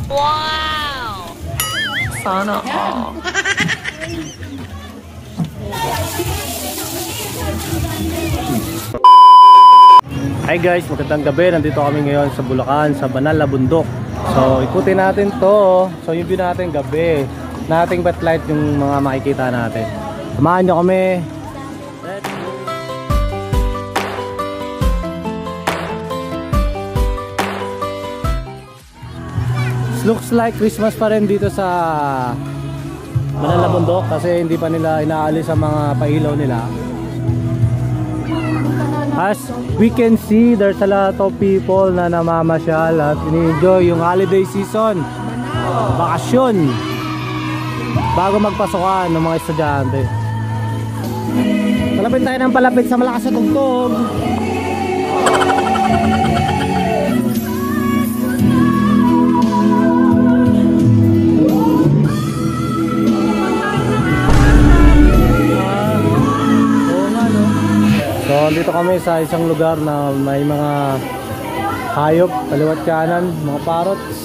Wow! Sana all. Hi guys, magandang gabi. Nandito kami ngayon sa Bulacan, sa Banal na Bundok. So ikutin natin to. So yung view natin gabi, nating backlight yung mga makikita natin. Samahan nyo kami. Looks like Christmas pa rin dito sa Banal na Bundok kasi hindi pa nila inaalis ang mga pailaw nila. As we can see, there's a lot of people na namamasyal at ini-enjoy yung holiday season, bakasyon, bago magpasukan ng mga estudyante. Palapit tayo ng palapit sa malakas na tugtog. So dito kami sa isang lugar na may mga hayop kaliwat kanan, mga parrots.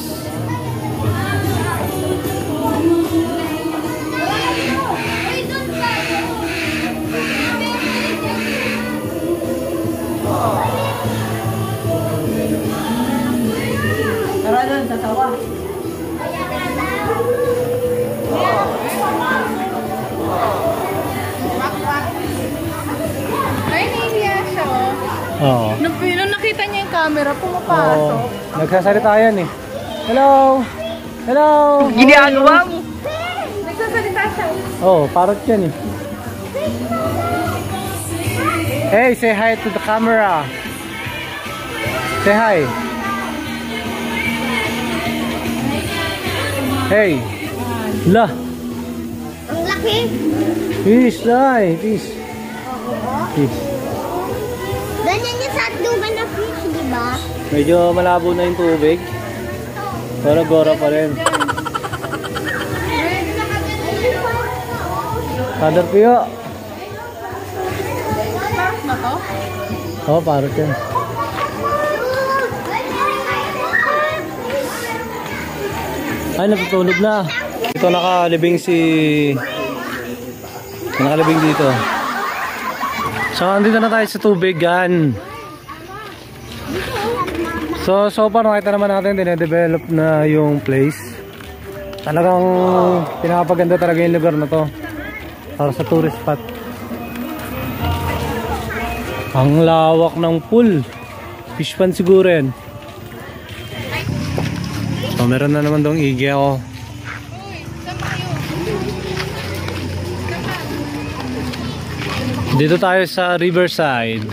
Tara doon sa tawa. Oo. Nung nakita niya yung camera, pumapasok. Nagsasalita yan eh. Hello! Hello! Ginagawa mo! Nagsasalita siya. Oh, parrot yan eh. Hey, say hi to the camera. Say hi. Hey. La. Ang laki. Fish, ay, fish. Fish. Ganyan yung sa atlugan na fish, di ba? Medyo malabo na yung tubig. Pero gora pa rin. Father Pio. Parang na to? Oo, parrot yan. Ay, natutulog na. Ito nakalibing nakalibing dito. So, andito na tayo sa tubigan. So far nakita naman natin, dinedevelop na yung place. Talagang pinapaganda talaga yung lugar na to para sa tourist spot. Ang lawak ng pool. Fish pan siguro yan. So meron na naman dong igi ako. Dito tayo sa Riverside.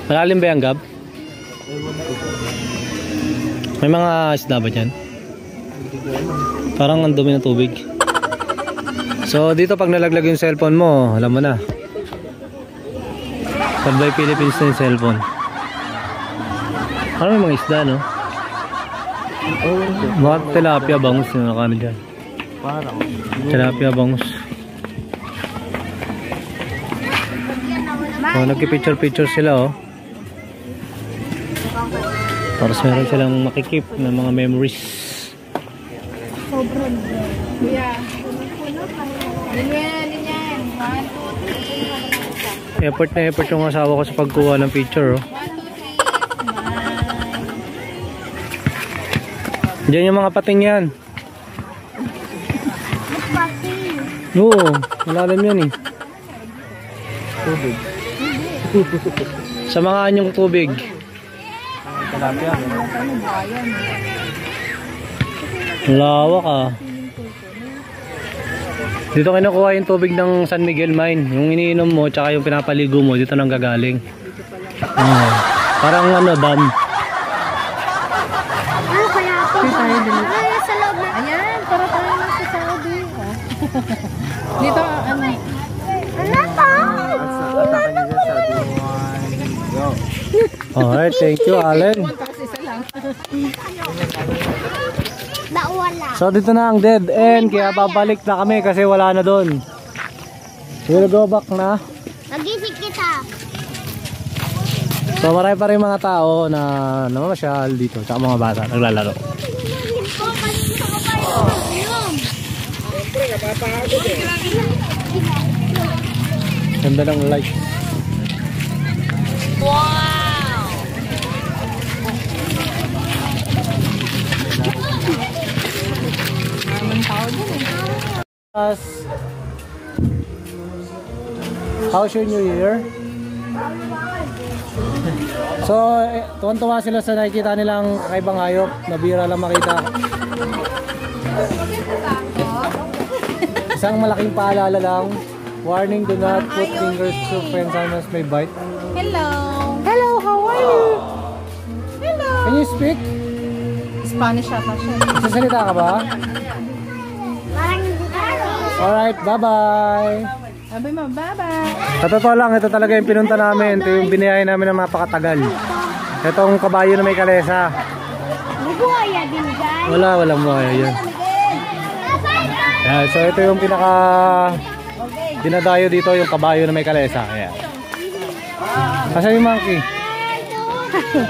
Malalim ba yung gab? May mga isda ba dyan? Parang ang dumi ng tubig. So dito pag nalaglag yung cellphone mo, alam mo na. Pag-by Philippines na yung cellphone. Parang may mga isda, no? Mga tilapia bangus na nakano dyan. Tilapia bangus. So nagki-picture sila, oh. Para meron silang makikip ng mga memories. Sobrang. Yeah. Ganyan. 1, 2, 3. Effort na effort yung asawa ko sa pagkuha ng picture, oh. 1, 2, 3. Diyan yung mga pating yan. Pating. Oo, malalim yan eh. Tubig. Sa mga anyong tubig. Lawak ah. Dito kinukuha yung tubig ng San Miguel Mine. Yung iniinom mo tsaka yung pinapaligo mo dito nang gagaling. Parang ano, dam. Ano kaya ito? Ay, sa loob na. Ayan, para tayo lang sa Saudi. Dito, ano? Ano to? Alright, thank you, Allen. Wala. So dito na ang dead end, kaya babalik na kami kasi wala na doon. We'll go back na. Nagising kita. So marami pa rin mga tao na namamasyal dito, tsaka mga bata naglalaro. Ganda ng light. How's your New Year? So, tuwan-tuwa sila sa nakikita nilang kakaibang hayop. Nabira lang makita. Isang malaking paalala lang. Warning, do not put fingers to friends unless may bite. Hello. Hello, how are you? Hello. Can you speak? Spanish ata siya. Sasalita ka ba? Parang hindi tayo. Alright, bye-bye! Sabi mo, bye-bye. Sa totoo lang, ito talaga yung pinunta namin. Ito yung biniyahe namin ng napakatagal. Itong kabayo na may kalesa. May buhaya din dyan. Walang buhaya yun. Yeah, so ito yung pinaka dinadayo dito, yung kabayo na may kalesa. Ayan. Kasi yung monkey.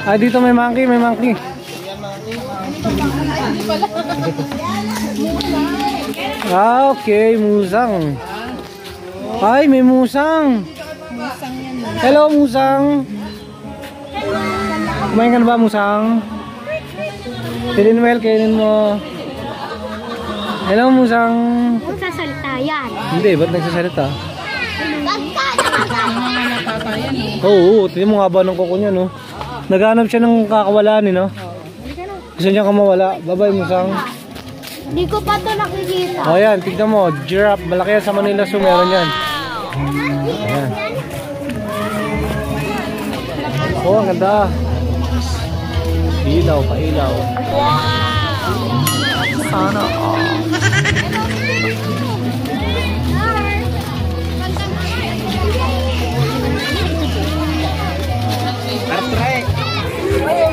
Ah, dito may monkey, may monkey. Ah, okay, musang. Ay, may musang. Hello, musang. Kumain ka na ba, musang? Kainin mo, kainin mo. Hello, musang. Kung sasalita yan. Hindi, ba't nagsasalita? Natatayan eh. Oo, tingnan mo nga ba ng kuko niya, no? Naghanap siya ng kakawalan, no? Gusto niya ka mawala. Bye-bye, musang. Hindi ko pa ito nakikita. O, yan, tignan mo. Giraffe. Malaki yan sa Manila Zoo. Meron yan. Ayan. Oh, ang ganda. Ilaw, pailaw. Sana all.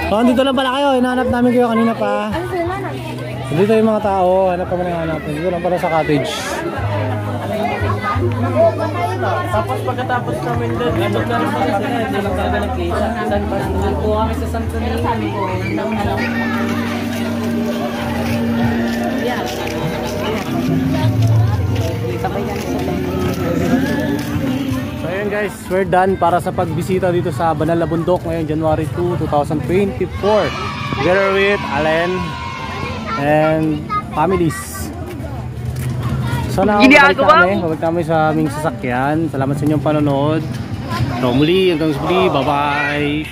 So, andito lang pala kayo. Hinahanap namin kayo kanina pa. Dito yung mga tao. Hanap kami ng hanap. Dito lang pala sa cottage. Tapos pagkatapos namin doon, ano na rin pala sila, hindi lang talaga nagkita. Saan pa rin po kami sa Santo Niño. So ayun guys, we're done para sa pagbisita dito sa Banal na Bundok ngayon January 2, 2024 together with Allen and families. So babalik kami sa aming sasakyan. Salamat sa inyong panonood. So muli, hanggang sa muli, bye bye.